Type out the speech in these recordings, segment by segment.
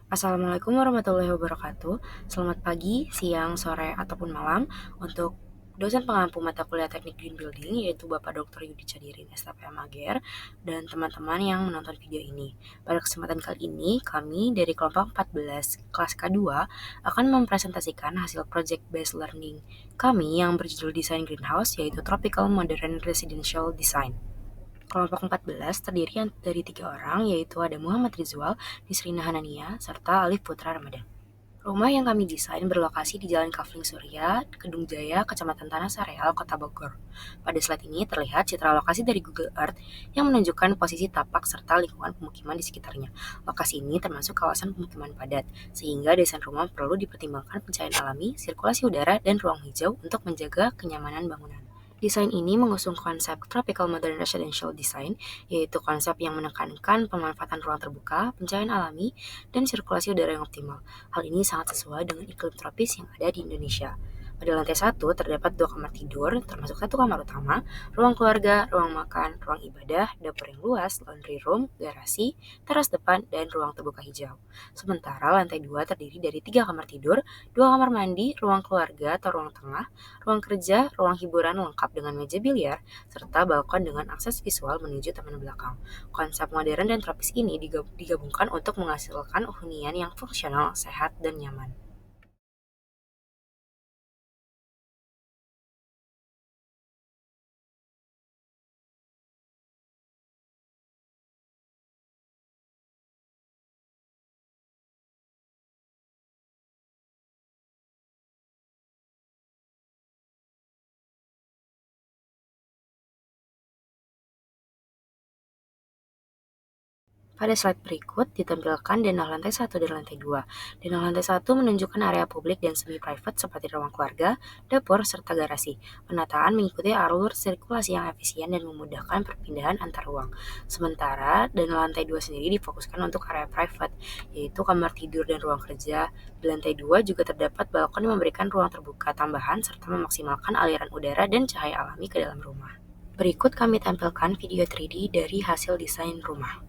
Assalamualaikum warahmatullahi wabarakatuh. Selamat pagi, siang, sore, ataupun malam untuk dosen pengampu mata kuliah Teknik Green Building yaitu Bapak Dr. Yudi Chadirin STPM Ager dan teman-teman yang menonton video ini. Pada kesempatan kali ini, kami dari kelompok 14 kelas K2 akan mempresentasikan hasil project based learning kami yang berjudul Desain Greenhouse yaitu Tropical Modern Residential Design. Kelompok 14 terdiri dari 3 orang, yaitu ada Muhammad Rizwal, Nisrina Hanania, serta Alif Putra Ramadan. Rumah yang kami desain berlokasi di Jalan Kafling Surya, Kedung Jaya, Kecamatan Tanah Sareal, Kota Bogor. Pada slide ini terlihat citra lokasi dari Google Earth yang menunjukkan posisi tapak serta lingkungan pemukiman di sekitarnya. Lokasi ini termasuk kawasan pemukiman padat, sehingga desain rumah perlu dipertimbangkan pencahayaan alami, sirkulasi udara, dan ruang hijau untuk menjaga kenyamanan bangunan. Desain ini mengusung konsep Tropical Modern Residential Design, yaitu konsep yang menekankan pemanfaatan ruang terbuka, pencahayaan alami, dan sirkulasi udara yang optimal. Hal ini sangat sesuai dengan iklim tropis yang ada di Indonesia. Pada lantai 1 terdapat 2 kamar tidur, termasuk 1 kamar utama, ruang keluarga, ruang makan, ruang ibadah, dapur yang luas, laundry room, garasi, teras depan, dan ruang terbuka hijau. Sementara lantai 2 terdiri dari 3 kamar tidur, 2 kamar mandi, ruang keluarga atau ruang tengah, ruang kerja, ruang hiburan lengkap dengan meja biliar, serta balkon dengan akses visual menuju taman belakang. Konsep modern dan tropis ini digabungkan untuk menghasilkan hunian yang fungsional, sehat, dan nyaman. Pada slide berikut ditampilkan denah lantai 1 dan lantai 2. Denah lantai 1 menunjukkan area publik dan semi-private seperti ruang keluarga, dapur, serta garasi. Penataan mengikuti alur sirkulasi yang efisien dan memudahkan perpindahan antar ruang. Sementara denah lantai 2 sendiri difokuskan untuk area private, yaitu kamar tidur dan ruang kerja. Di lantai 2 juga terdapat balkon yang memberikan ruang terbuka tambahan serta memaksimalkan aliran udara dan cahaya alami ke dalam rumah. Berikut kami tampilkan video 3D dari hasil desain rumah.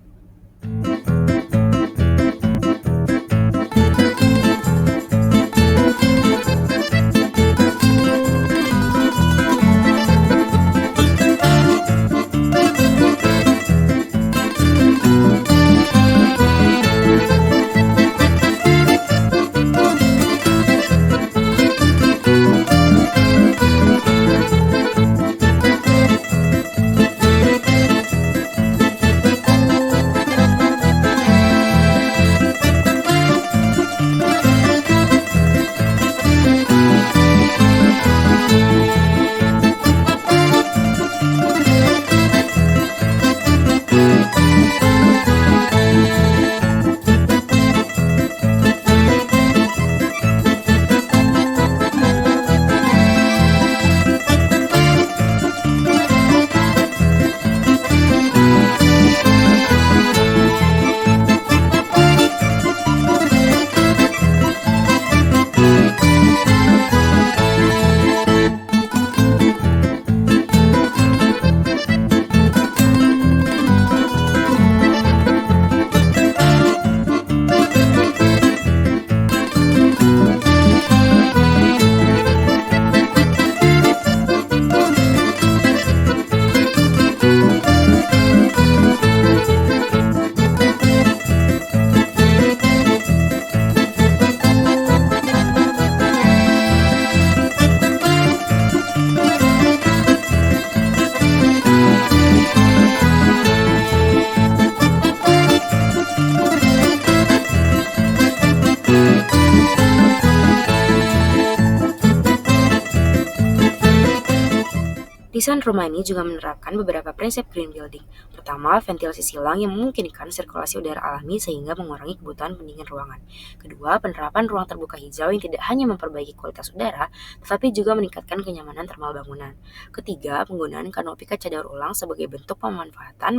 Desain rumah ini juga menerapkan beberapa prinsip green building. Pertama, ventilasi silang yang memungkinkan sirkulasi udara alami sehingga mengurangi kebutuhan pendingin ruangan. Kedua, penerapan ruang terbuka hijau yang tidak hanya memperbaiki kualitas udara, tetapi juga meningkatkan kenyamanan termal bangunan. Ketiga, penggunaan kanopi kaca daur ulang sebagai bentuk pemanfaatan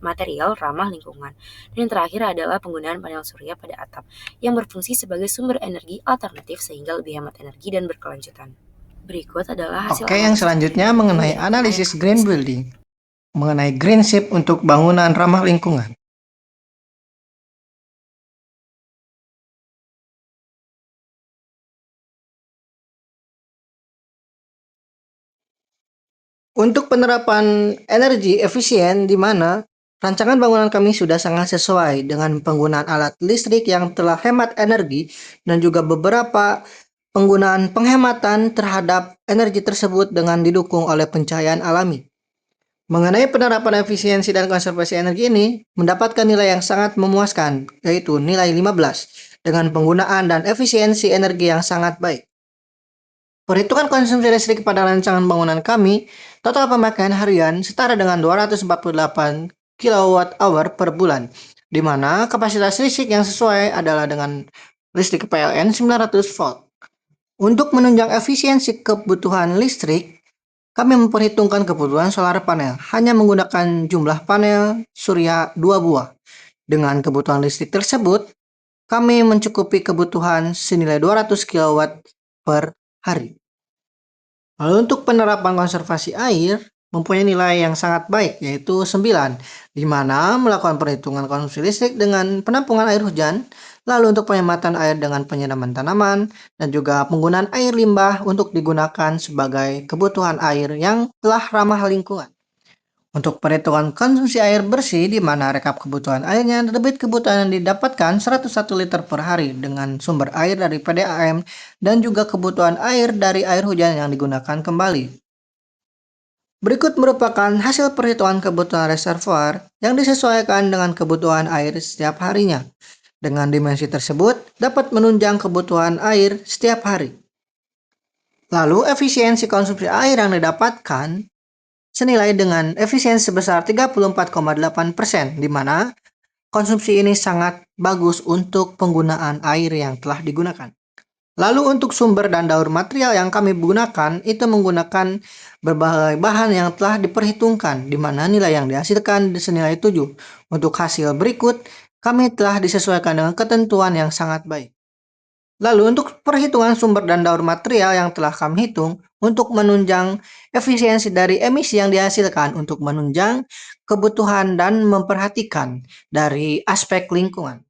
material ramah lingkungan. Dan yang terakhir adalah penggunaan panel surya pada atap yang berfungsi sebagai sumber energi alternatif sehingga lebih hemat energi dan berkelanjutan. Berikut adalah hasil Oke, yang selanjutnya mengenai analisis green building, mengenai green shift untuk bangunan ramah lingkungan. Untuk penerapan energi efisien di mana rancangan bangunan kami sudah sangat sesuai dengan penggunaan alat listrik yang telah hemat energi dan juga beberapa penggunaan penghematan terhadap energi tersebut dengan didukung oleh pencahayaan alami. Mengenai penerapan efisiensi dan konservasi energi ini mendapatkan nilai yang sangat memuaskan, yaitu nilai 15 dengan penggunaan dan efisiensi energi yang sangat baik. Perhitungan konsumsi listrik pada rancangan bangunan kami, total pemakaian harian setara dengan 248 kWh per bulan, di mana kapasitas listrik yang sesuai adalah dengan listrik PLN 900 volt. Untuk menunjang efisiensi kebutuhan listrik, kami memperhitungkan kebutuhan solar panel, hanya menggunakan jumlah panel surya 2 buah. Dengan kebutuhan listrik tersebut, kami mencukupi kebutuhan senilai 200 kW per hari. Lalu untuk penerapan konservasi air mempunyai nilai yang sangat baik, yaitu 9, di mana melakukan perhitungan konsumsi listrik dengan penampungan air hujan, lalu untuk penghematan air dengan penyiraman tanaman, dan juga penggunaan air limbah untuk digunakan sebagai kebutuhan air yang telah ramah lingkungan. Untuk perhitungan konsumsi air bersih di mana rekap kebutuhan airnya, debit kebutuhan yang didapatkan 101 liter per hari dengan sumber air dari PDAM dan juga kebutuhan air dari air hujan yang digunakan kembali. Berikut merupakan hasil perhitungan kebutuhan reservoir yang disesuaikan dengan kebutuhan air setiap harinya. Dengan dimensi tersebut dapat menunjang kebutuhan air setiap hari. Lalu efisiensi konsumsi air yang didapatkan senilai dengan efisiensi sebesar 34,8%, di mana konsumsi ini sangat bagus untuk penggunaan air yang telah digunakan. Lalu untuk sumber dan daur material yang kami gunakan itu menggunakan berbagai bahan yang telah diperhitungkan, di mana nilai yang dihasilkan senilai 7. Untuk hasil berikut, kami telah disesuaikan dengan ketentuan yang sangat baik. Lalu untuk perhitungan sumber dan daur material yang telah kami hitung untuk menunjang efisiensi dari emisi yang dihasilkan untuk menunjang kebutuhan dan memperhatikan dari aspek lingkungan.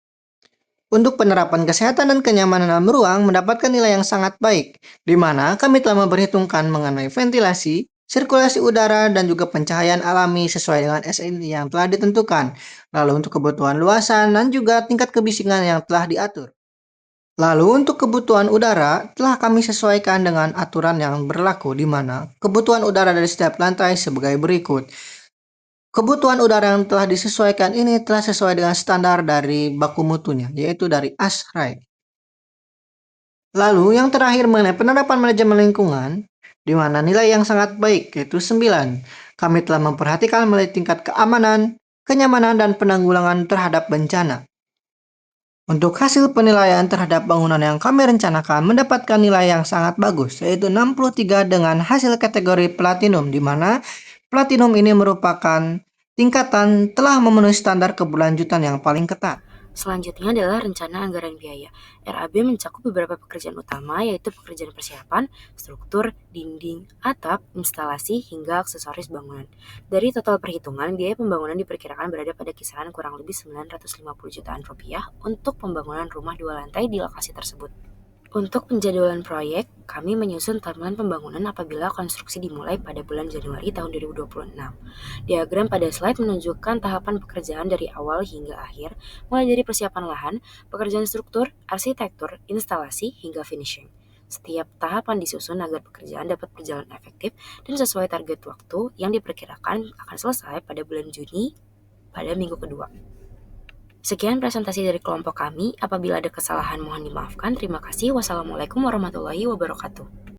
Untuk penerapan kesehatan dan kenyamanan dalam ruang mendapatkan nilai yang sangat baik, di mana kami telah memperhitungkan mengenai ventilasi, sirkulasi udara, dan juga pencahayaan alami sesuai dengan SNI yang telah ditentukan. Lalu untuk kebutuhan luasan dan juga tingkat kebisingan yang telah diatur. Lalu untuk kebutuhan udara telah kami sesuaikan dengan aturan yang berlaku di mana kebutuhan udara dari setiap lantai sebagai berikut. Kebutuhan udara yang telah disesuaikan ini telah sesuai dengan standar dari baku mutunya, yaitu dari ASHRAE. Lalu yang terakhir mengenai penerapan manajemen lingkungan, di mana nilai yang sangat baik, yaitu 9. Kami telah memperhatikan mulai tingkat keamanan, kenyamanan, dan penanggulangan terhadap bencana. Untuk hasil penilaian terhadap bangunan yang kami rencanakan mendapatkan nilai yang sangat bagus, yaitu 63 dengan hasil kategori platinum, di mana platinum ini merupakan tingkatan telah memenuhi standar keberlanjutan yang paling ketat. Selanjutnya adalah rencana anggaran biaya. RAB mencakup beberapa pekerjaan utama, yaitu pekerjaan persiapan, struktur, dinding, atap, instalasi, hingga aksesoris bangunan. Dari total perhitungan, biaya pembangunan diperkirakan berada pada kisaran kurang lebih 950 jutaan rupiah untuk pembangunan rumah 2 lantai di lokasi tersebut. Untuk penjadwalan proyek, kami menyusun timeline pembangunan apabila konstruksi dimulai pada bulan Januari tahun 2026. Diagram pada slide menunjukkan tahapan pekerjaan dari awal hingga akhir, mulai dari persiapan lahan, pekerjaan struktur, arsitektur, instalasi, hingga finishing. Setiap tahapan disusun agar pekerjaan dapat berjalan efektif dan sesuai target waktu yang diperkirakan akan selesai pada bulan Juni pada minggu kedua. Sekian presentasi dari kelompok kami. Apabila ada kesalahan mohon dimaafkan. Terima kasih. Wassalamualaikum warahmatullahi wabarakatuh.